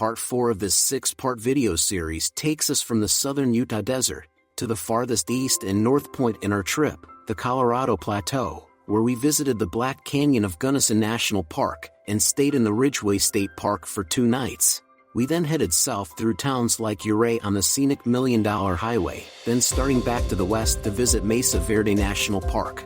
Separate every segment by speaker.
Speaker 1: part 4 of this 6-part video series takes us from the southern Utah desert to the farthest east and north point in our trip, the Colorado Plateau, where we visited the Black Canyon of Gunnison National Park and stayed in the Ridgway State Park for 2 nights. We then headed south through towns like Ouray on the scenic $1 Million Highway, then starting back to the west to visit Mesa Verde National Park.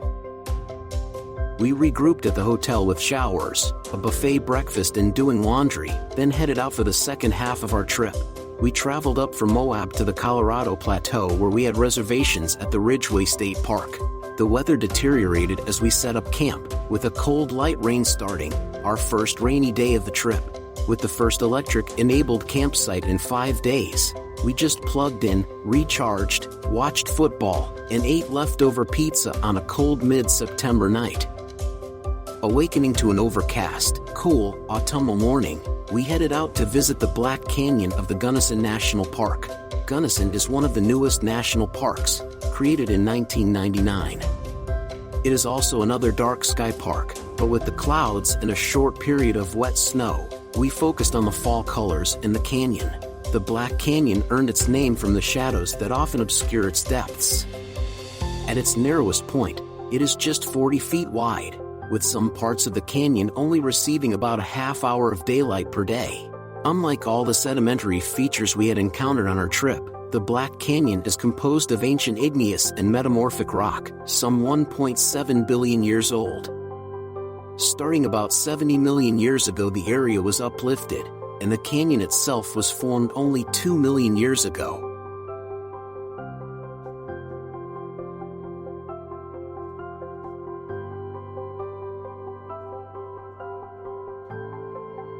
Speaker 1: We regrouped at the hotel with showers, a buffet breakfast and doing laundry, then headed out for the second half of our trip. We traveled up from Moab to the Colorado Plateau where we had reservations at the Ridgway State Park. The weather deteriorated as we set up camp, with a cold light rain starting, our first rainy day of the trip. With the first electric-enabled campsite in 5 days, we just plugged in, recharged, watched football, and ate leftover pizza on a cold mid-September night. Awakening to an overcast, cool, autumnal morning, we headed out to visit the Black Canyon of the Gunnison National Park. Gunnison is one of the newest national parks, created in 1999. It is also another dark sky park, but with the clouds and a short period of wet snow, we focused on the fall colors in the canyon. The Black Canyon earned its name from the shadows that often obscure its depths. At its narrowest point, it is just 40 feet wide, with some parts of the canyon only receiving about a half hour of daylight per day. Unlike all the sedimentary features we had encountered on our trip, the Black Canyon is composed of ancient igneous and metamorphic rock, some 1.7 billion years old. Starting about 70 million years ago, the area was uplifted, and the canyon itself was formed only 2 million years ago.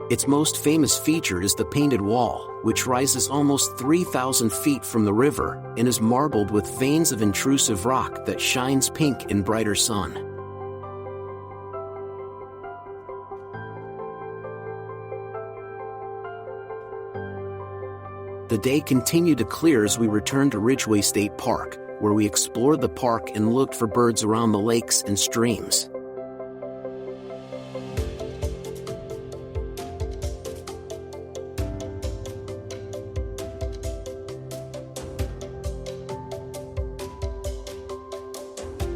Speaker 1: Its most famous feature is the Painted Wall, which rises almost 3,000 feet from the river and is marbled with veins of intrusive rock that shines pink in brighter sun. The day continued to clear as we returned to Ridgway State Park, where we explored the park and looked for birds around the lakes and streams.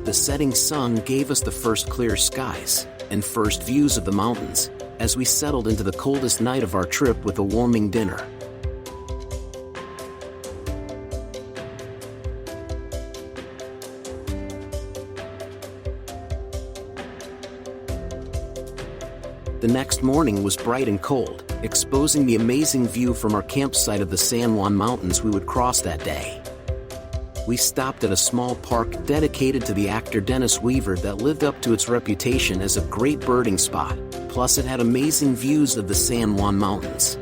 Speaker 1: The setting sun gave us the first clear skies and first views of the mountains as we settled into the coldest night of our trip with a warming dinner. The next morning was bright and cold, exposing the amazing view from our campsite of the San Juan Mountains we would cross that day. We stopped at a small park dedicated to the actor Dennis Weaver that lived up to its reputation as a great birding spot, plus it had amazing views of the San Juan Mountains.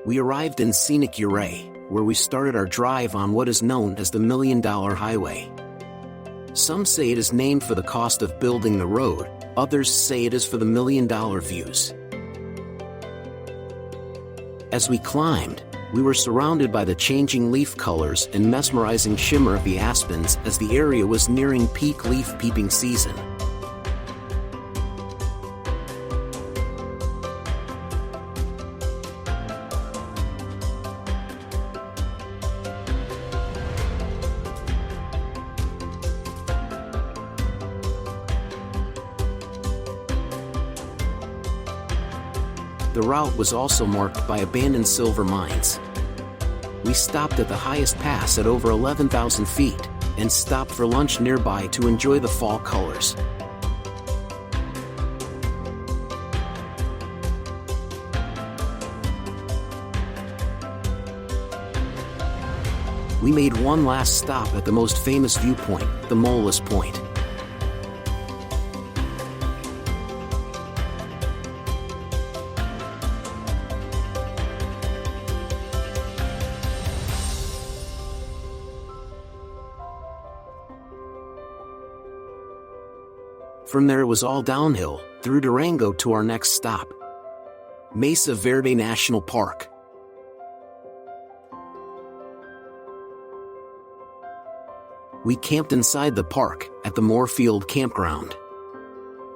Speaker 1: We arrived in scenic Ouray, where we started our drive on what is known as the $1 Million Highway. Some say it is named for the cost of building the road, others say it is for the $1 million views. As we climbed, we were surrounded by the changing leaf colors and mesmerizing shimmer of the aspens as the area was nearing peak leaf peeping season. The route was also marked by abandoned silver mines. We stopped at the highest pass at over 11,000 feet, and stopped for lunch nearby to enjoy the fall colors. We made one last stop at the most famous viewpoint, the Molas Point. From there it was all downhill, through Durango to our next stop, Mesa Verde National Park. We camped inside the park, at the Moorfield campground.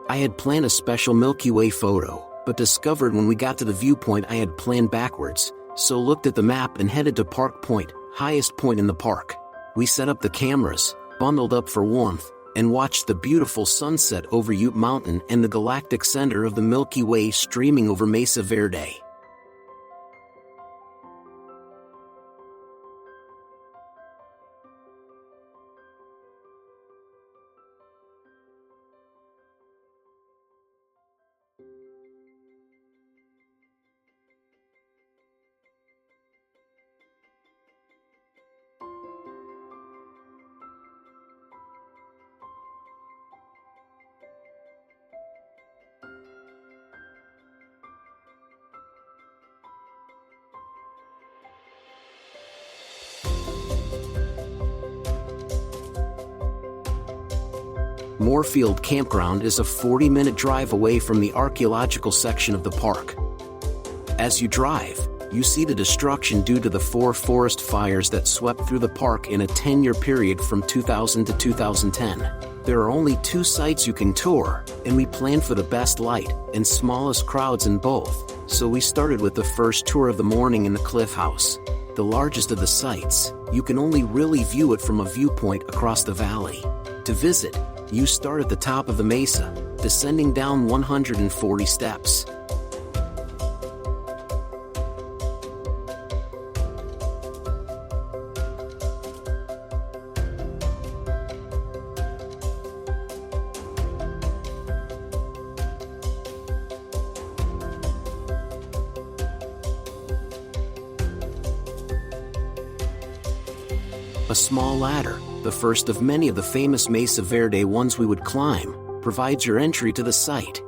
Speaker 1: I had planned a special Milky Way photo, but discovered when we got to the viewpoint I had planned backwards, so looked at the map and headed to Park Point, highest point in the park. We set up the cameras, bundled up for warmth, and watched the beautiful sunset over Ute Mountain and the galactic center of the Milky Way streaming over Mesa Verde. Moorfield Campground is a 40-minute drive away from the archaeological section of the park. As you drive, you see the destruction due to the 4 forest fires that swept through the park in a 10-year period from 2000 to 2010. There are only 2 sites you can tour, and we planned for the best light and smallest crowds in both, so we started with the first tour of the morning in the Cliff House. The largest of the sites, you can only really view it from a viewpoint across the valley. To visit, you start at the top of the mesa, descending down 140 steps. A small ladder, the first of many of the famous Mesa Verde ones we would climb, provides your entry to the site.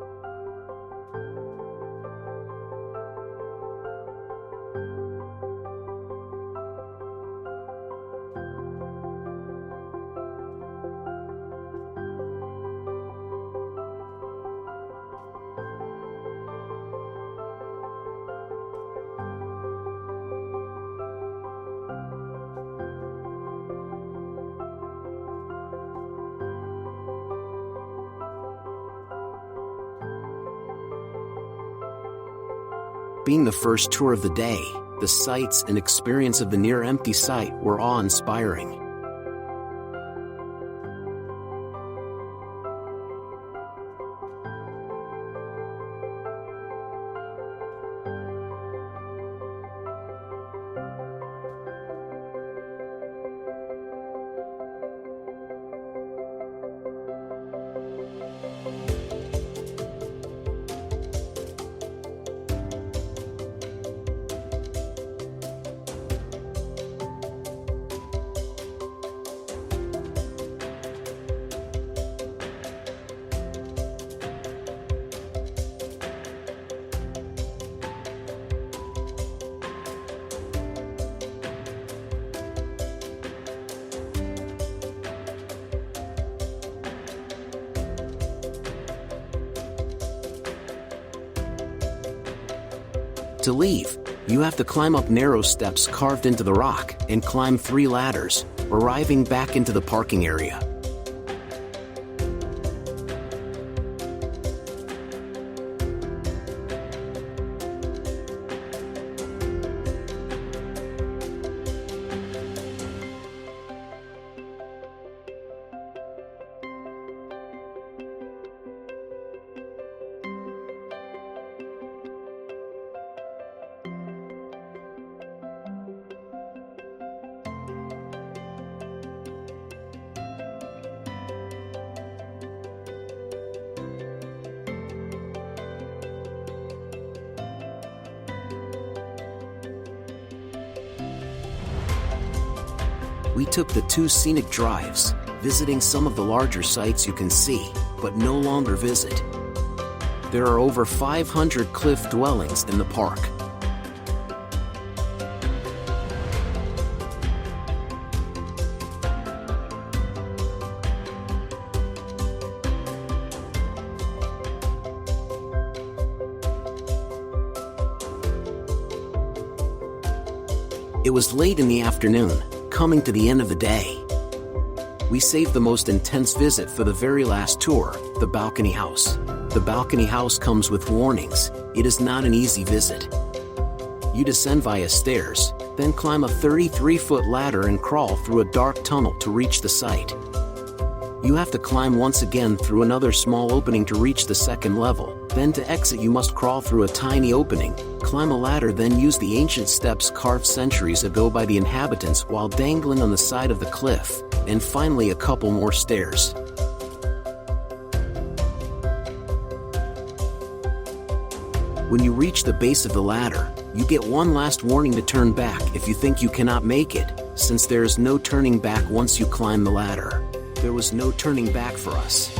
Speaker 1: Being the first tour of the day, the sights and experience of the near-empty site were awe-inspiring. To leave, you have to climb up narrow steps carved into the rock and climb 3 ladders, arriving back into the parking area. We took the 2 scenic drives, visiting some of the larger sites you can see, but no longer visit. There are over 500 cliff dwellings in the park. It was late in the afternoon, coming to the end of the day. We saved the most intense visit for the very last tour, the balcony house. The balcony house comes with warnings. It is not an easy visit. You descend via stairs, then climb a 33-foot ladder and crawl through a dark tunnel to reach the site. You have to climb once again through another small opening to reach the second level. Then to exit you must crawl through a tiny opening, climb a ladder, then use the ancient steps carved centuries ago by the inhabitants while dangling on the side of the cliff, and finally a couple more stairs. When you reach the base of the ladder, you get one last warning to turn back if you think you cannot make it, since there is no turning back once you climb the ladder. There was no turning back for us.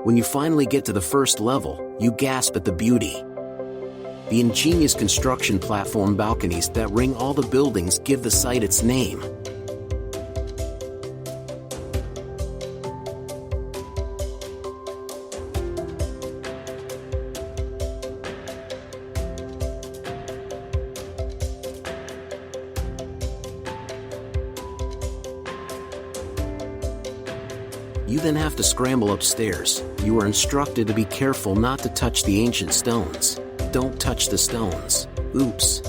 Speaker 1: When you finally get to the first level, you gasp at the beauty. The ingenious construction platform balconies that ring all the buildings give the site its name. You then have to scramble upstairs. You are instructed to be careful not to touch the ancient stones. Don't touch the stones. Oops.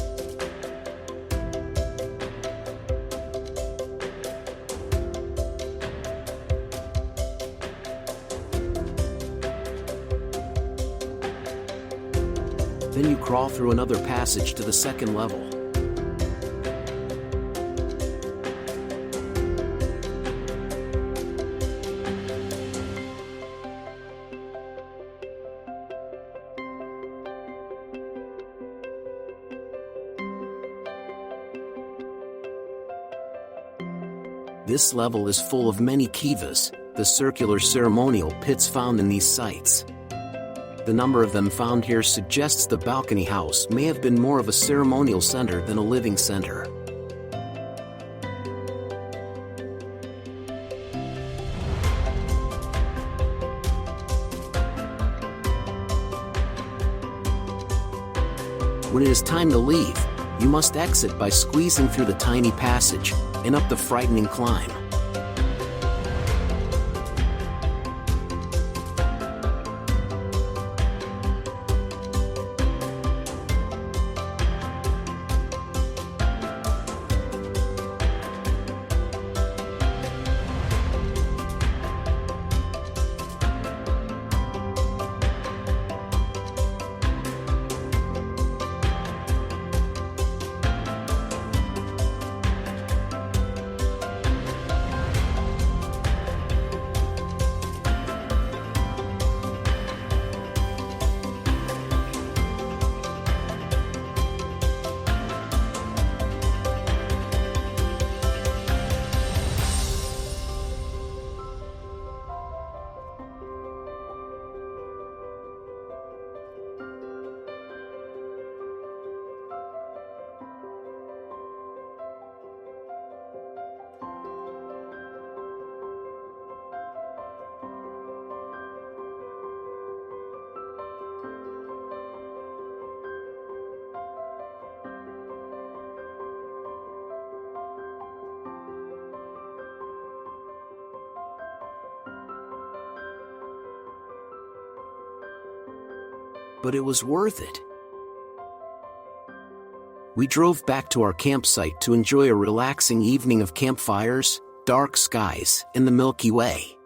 Speaker 1: Then you crawl through another passage to the second level. This level is full of many kivas, the circular ceremonial pits found in these sites. The number of them found here suggests the balcony house may have been more of a ceremonial center than a living center. When it is time to leave, you must exit by squeezing through the tiny passage and up the frightening climb. But it was worth it. We drove back to our campsite to enjoy a relaxing evening of campfires, dark skies, and the Milky Way.